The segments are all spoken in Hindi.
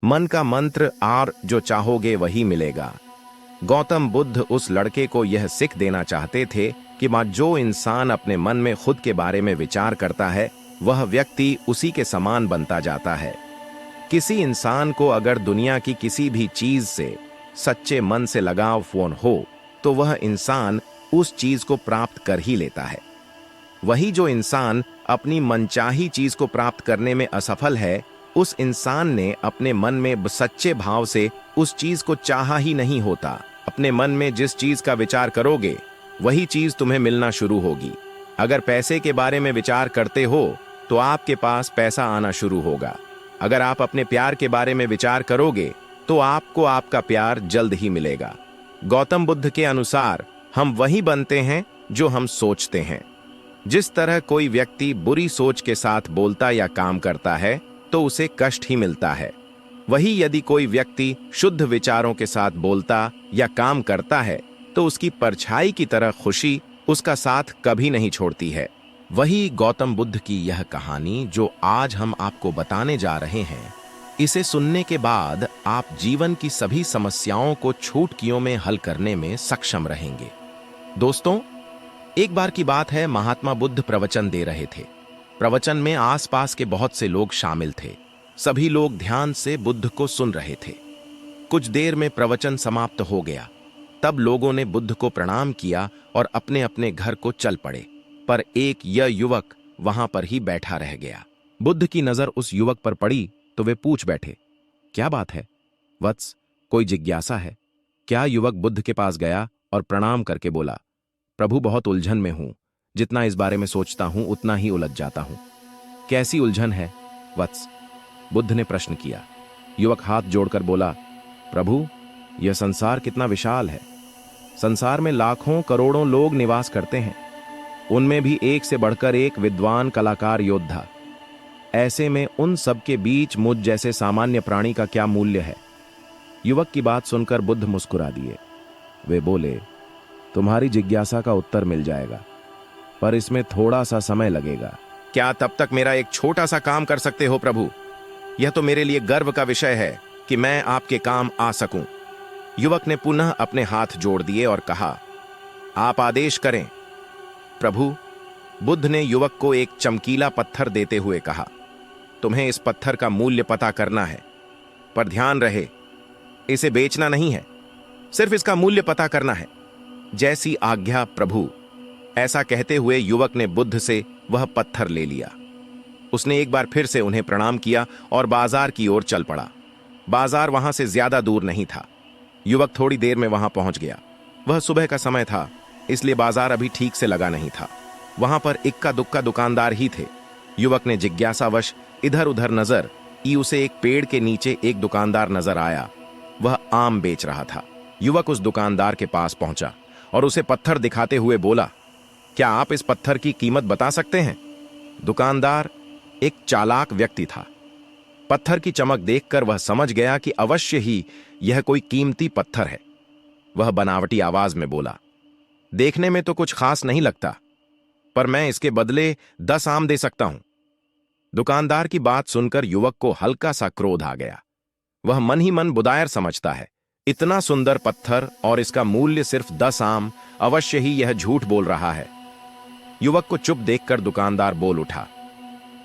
मन का मंत्र और जो चाहोगे वही मिलेगा। गौतम बुद्ध उस लड़के को यह सीख देना चाहते थे कि जो इंसान अपने मन में खुद के बारे में विचार करता है वह व्यक्ति उसी के समान बनता जाता है। किसी इंसान को अगर दुनिया की किसी भी चीज से सच्चे मन से लगाव फोन हो तो वह इंसान उस चीज को प्राप्त कर ही लेता है। वही जो इंसान अपनी मनचाही चीज को प्राप्त करने में असफल है, उस इंसान ने अपने मन में सच्चे भाव से उस चीज को चाहा ही नहीं होता। अपने मन में जिस चीज का विचार करोगे वही चीज तुम्हें मिलना शुरू होगी। अगर पैसे के बारे में विचार करते हो तो आपके पास पैसा आना शुरू होगा। अगर आप अपने प्यार के बारे में विचार करोगे तो आपको आपका प्यार जल्द ही मिलेगा। गौतम बुद्ध के अनुसार हम वही बनते हैं जो हम सोचते हैं। जिस तरह कोई व्यक्ति बुरी सोच के साथ बोलता या काम करता है तो उसे कष्ट ही मिलता है, वही यदि कोई व्यक्ति शुद्ध विचारों के साथ बोलता या काम करता है तो उसकी परछाई की तरह खुशी उसका साथ कभी नहीं छोड़ती है। वही गौतम बुद्ध की यह कहानी जो आज हम आपको बताने जा रहे हैं, इसे सुनने के बाद आप जीवन की सभी समस्याओं को चुटकियों में हल करने में सक्षम रहेंगे। दोस्तों, एक बार की बात है, महात्मा बुद्ध प्रवचन दे रहे थे। प्रवचन में आसपास के बहुत से लोग शामिल थे। सभी लोग ध्यान से बुद्ध को सुन रहे थे। कुछ देर में प्रवचन समाप्त हो गया। तब लोगों ने बुद्ध को प्रणाम किया और अपने अपने घर को चल पड़े, पर एक यह युवक वहां पर ही बैठा रह गया। बुद्ध की नजर उस युवक पर पड़ी तो वे पूछ बैठे, क्या बात है वत्स, कोई जिज्ञासा है? क्या युवक बुद्ध के पास गया और प्रणाम करके बोला, प्रभु बहुत उलझन में हूं, जितना इस बारे में सोचता हूं उतना ही उलझ जाता हूं। कैसी उलझन है वत्स? बुद्ध ने प्रश्न किया। युवक हाथ जोड़कर बोला, प्रभु यह संसार कितना विशाल है। संसार में लाखों करोड़ों लोग निवास करते हैं, उनमें भी एक से बढ़कर एक विद्वान, कलाकार, योद्धा। ऐसे में उन सब के बीच मुझ जैसे सामान्य प्राणी का क्या मूल्य है? युवक की बात सुनकर बुद्ध मुस्कुरा दिए। वे बोले, तुम्हारी जिज्ञासा का उत्तर मिल जाएगा, पर इसमें थोड़ा सा समय लगेगा। क्या तब तक मेरा एक छोटा सा काम कर सकते हो प्रभु? यह तो मेरे लिए गर्व का विषय है कि मैं आपके काम आ सकूं। युवक ने पुनः अपने हाथ जोड़ दिए और कहा, आप आदेश करें प्रभु। बुद्ध ने युवक को एक चमकीला पत्थर देते हुए कहा, तुम्हें इस पत्थर का मूल्य पता करना है, पर ध्यान रहे इसे बेचना नहीं है, सिर्फ इसका मूल्य पता करना है। जैसी आज्ञा प्रभु। ऐसा कहते हुए युवक ने बुद्ध से वह पत्थर ले लिया। उसने एक बार फिर से उन्हें प्रणाम किया और बाजार की ओर चल पड़ा। बाजार वहां से ज्यादा दूर नहीं था। युवक थोड़ी देर में वहां पहुंच गया। वह सुबह का समय था, इसलिए बाजार अभी ठीक से लगा नहीं था। वहां पर इक्का दुक्का दुकानदार ही थे। युवक ने जिज्ञासावश इधर उधर नजर की, उसे एक पेड़ के नीचे एक दुकानदार नजर आया। वह आम बेच रहा था। युवक उस दुकानदार के पास पहुंचा और उसे पत्थर दिखाते हुए बोला, क्या आप इस पत्थर की कीमत बता सकते हैं? दुकानदार एक चालाक व्यक्ति था। पत्थर की चमक देखकर वह समझ गया कि अवश्य ही यह कोई कीमती पत्थर है। वह बनावटी आवाज में बोला, देखने में तो कुछ खास नहीं लगता, पर मैं इसके बदले 10 आम दे सकता हूं। दुकानदार की बात सुनकर युवक को हल्का सा क्रोध आ गया। वह मन ही मन बुदायर समझता है, इतना सुंदर पत्थर और इसका मूल्य सिर्फ 10 आम, अवश्य ही यह झूठ बोल रहा है। युवक को चुप देखकर दुकानदार बोल उठा,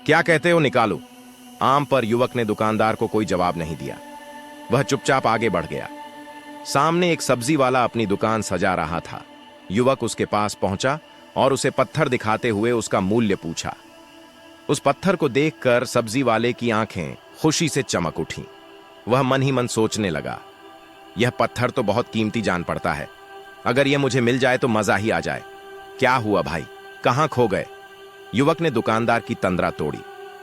क्या कहते हो, निकालो आम। पर युवक ने दुकानदार को कोई जवाब नहीं दिया। वह चुपचाप आगे बढ़ गया। सामने एक सब्जी वाला अपनी दुकान सजा रहा था। युवक उसके पास पहुंचा और उसे पत्थर दिखाते हुए उसका मूल्य पूछा। उस पत्थर को देखकर सब्जी वाले की आंखें खुशी से चमक उठीं। वह मन ही मन सोचने लगा, यह पत्थर तो बहुत कीमती जान पड़ता है। अगर यह मुझे मिल जाए तो मजा ही आ जाए। क्या हुआ भाई, कहां खो गए? युवक ने दुकानदार की तंद्रा तोड़ी।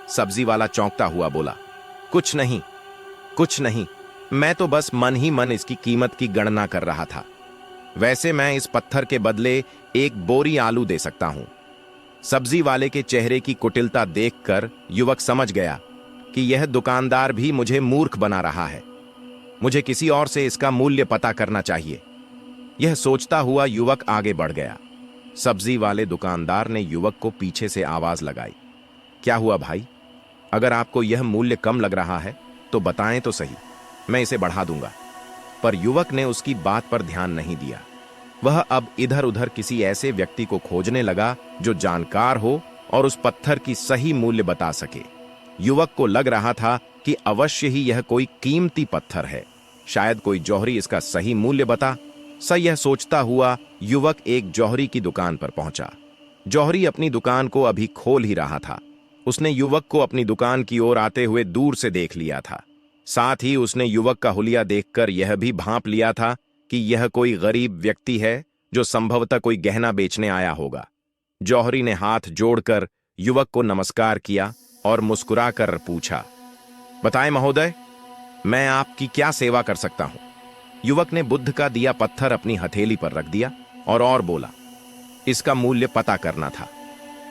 सब्जी वाला चौंकता हुआ बोला, कुछ नहीं, कुछ नहीं, मैं तो बस मन ही मन इसकी कीमत की गणना कर रहा था। वैसे मैं इस पत्थर के बदले एक बोरी आलू दे सकता हूं। सब्जी वाले के चेहरे की कुटिलता देखकर युवक समझ गया कि यह दुकानदार भी मुझे मूर्ख बना रहा है। मुझे किसी और से इसका मूल्य पता करना चाहिए। यह सोचता हुआ युवक आगे बढ़ गया। सब्जी वाले दुकानदार ने युवक को पीछे से आवाज लगाई, क्या हुआ भाई? अगर आपको यह मूल्य कम लग रहा है तो बताएं तो सही। मैं इसे बढ़ा दूंगा। पर युवक ने उसकी बात पर ध्यान नहीं दिया। वह अब इधर उधर किसी ऐसे व्यक्ति को खोजने लगा जो जानकार हो और उस पत्थर की सही मूल्य बता सके। युवक को लग रहा था कि अवश्य ही यह कोई कीमती पत्थर है, शायद कोई जौहरी इसका सही मूल्य बता। यह सोचता हुआ युवक एक जौहरी की दुकान पर पहुंचा। जौहरी अपनी दुकान को अभी खोल ही रहा था। उसने युवक को अपनी दुकान की ओर आते हुए दूर से देख लिया था। साथ ही उसने युवक का हुलिया देखकर यह भी भांप लिया था कि यह कोई गरीब व्यक्ति है जो संभवतः कोई गहना बेचने आया होगा। जौहरी ने हाथ जोड़कर युवक को नमस्कार किया और मुस्कुराकर पूछा, बताएं महोदय, मैं आपकी क्या सेवा कर सकता हूं? युवक ने बुद्ध का दिया पत्थर अपनी हथेली पर रख दिया और बोला, इसका मूल्य पता करना था।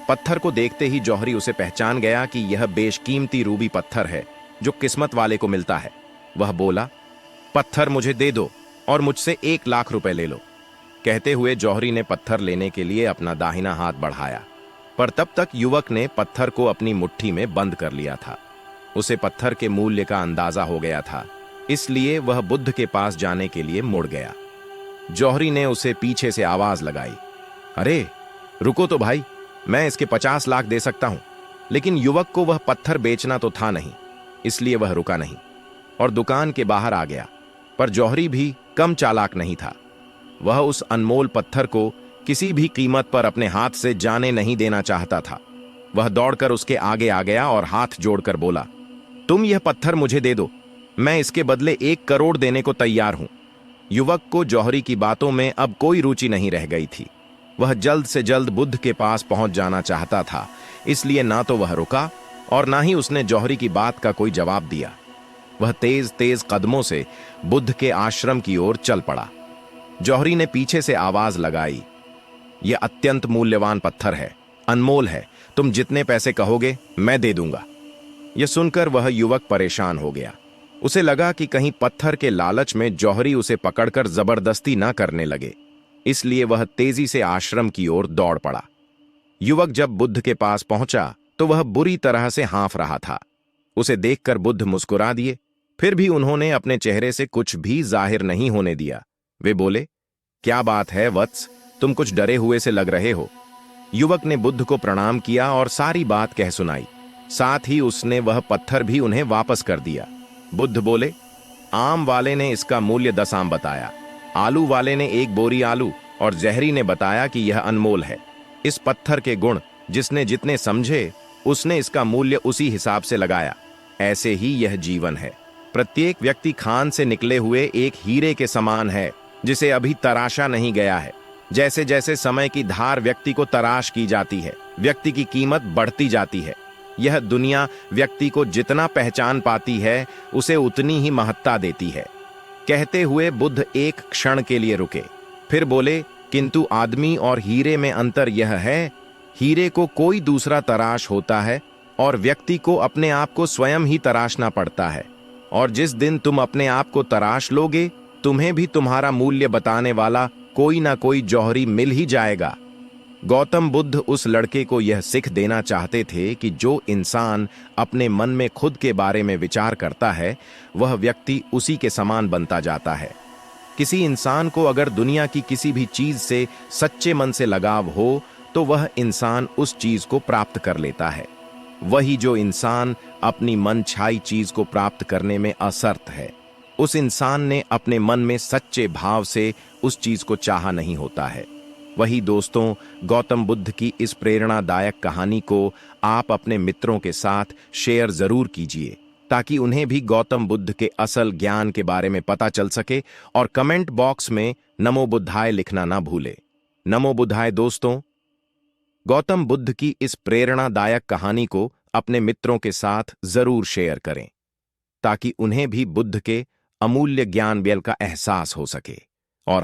पत्थर को देखते ही जौहरी उसे पहचान गया कि यह बेशकीमती रूबी पत्थर है जो किस्मत वाले को मिलता है। वह बोला, पत्थर मुझे दे दो और मुझसे 1 लाख रुपए ले लो। कहते हुए जौहरी ने पत्थर लेने के लिए अपना दाहिना हाथ बढ़ाया, पर तब तक युवक ने पत्थर को अपनी मुट्ठी में बंद कर लिया था। उसे पत्थर के मूल्य का अंदाजा हो गया था, इसलिए वह बुद्ध के पास जाने के लिए मुड़ गया। जौहरी ने उसे पीछे से आवाज लगाई, अरे रुको तो भाई, मैं इसके 50 लाख दे सकता हूं। लेकिन युवक को वह पत्थर बेचना तो था नहीं, इसलिए वह रुका नहीं और दुकान के बाहर आ गया। पर जौहरी भी कम चालाक नहीं था। वह उस अनमोल पत्थर को किसी भी कीमत पर अपने हाथ से जाने नहीं देना चाहता था। वह दौड़कर उसके आगे आ गया और हाथ जोड़कर बोला, तुम यह पत्थर मुझे दे दो, मैं इसके बदले 1 करोड़ देने को तैयार हूं। युवक को जौहरी की बातों में अब कोई रुचि नहीं रह गई थी। वह जल्द से जल्द बुद्ध के पास पहुंच जाना चाहता था, इसलिए ना तो वह रुका और ना ही उसने जौहरी की बात का कोई जवाब दिया। वह तेज तेज कदमों से बुद्ध के आश्रम की ओर चल पड़ा। जौहरी ने पीछे से आवाज लगाई, यह अत्यंत मूल्यवान पत्थर है, अनमोल है, तुम जितने पैसे कहोगे मैं दे दूंगा। यह सुनकर वह युवक परेशान हो गया। उसे लगा कि कहीं पत्थर के लालच में जौहरी उसे पकड़कर जबरदस्ती ना करने लगे, इसलिए वह तेजी से आश्रम की ओर दौड़ पड़ा। युवक जब बुद्ध के पास पहुंचा तो वह बुरी तरह से हाँफ रहा था। उसे देखकर बुद्ध मुस्कुरा दिए, फिर भी उन्होंने अपने चेहरे से कुछ भी जाहिर नहीं होने दिया। वे बोले, क्या बात है वत्स, तुम कुछ डरे हुए से लग रहे हो। युवक ने बुद्ध को प्रणाम किया और सारी बात कह सुनाई। साथ ही उसने वह पत्थर भी उन्हें वापस कर दिया। बुद्ध बोले, आम वाले ने इसका मूल्य 10 आम बताया, आलू वाले ने 1 बोरी आलू और जहरी ने बताया कि यह अनमोल है। इस पत्थर के गुण जिसने जितने समझे उसने इसका मूल्य उसी हिसाब से लगाया। ऐसे ही यह जीवन है। प्रत्येक व्यक्ति खान से निकले हुए एक हीरे के समान है जिसे अभी तराशा नहीं गया है। जैसे जैसे समय की धार व्यक्ति को तराश की जाती है, व्यक्ति की कीमत बढ़ती जाती है। यह दुनिया व्यक्ति को जितना पहचान पाती है उसे उतनी ही महत्ता देती है। कहते हुए बुद्ध एक क्षण के लिए रुके, फिर बोले, किंतु आदमी और हीरे में अंतर यह है, हीरे को कोई दूसरा तराश होता है और व्यक्ति को अपने आप को स्वयं ही तराशना पड़ता है। और जिस दिन तुम अपने आप को तराश लोगे, तुम्हें भी तुम्हारा मूल्य बताने वाला कोई ना कोई जौहरी मिल ही जाएगा। गौतम बुद्ध उस लड़के को यह सिख देना चाहते थे कि जो इंसान अपने मन में खुद के बारे में विचार करता है, वह व्यक्ति उसी के समान बनता जाता है। किसी इंसान को अगर दुनिया की किसी भी चीज से सच्चे मन से लगाव हो तो वह इंसान उस चीज को प्राप्त कर लेता है। वही जो इंसान अपनी मन छाई चीज को प्राप्त करने में असमर्थ है, उस इंसान ने अपने मन में सच्चे भाव से उस चीज को चाहा नहीं होता है। वही दोस्तों, गौतम बुद्ध की इस प्रेरणादायक कहानी को आप अपने मित्रों के साथ शेयर जरूर कीजिए ताकि उन्हें भी गौतम बुद्ध के असल ज्ञान के बारे में पता चल सके। और कमेंट बॉक्स में नमो बुद्धाय लिखना ना भूले। नमो बुद्धाय दोस्तों। गौतम बुद्ध की इस प्रेरणादायक कहानी को अपने मित्रों के साथ जरूर शेयर करें ताकि उन्हें भी बुद्ध के अमूल्य ज्ञान का एहसास हो सके। और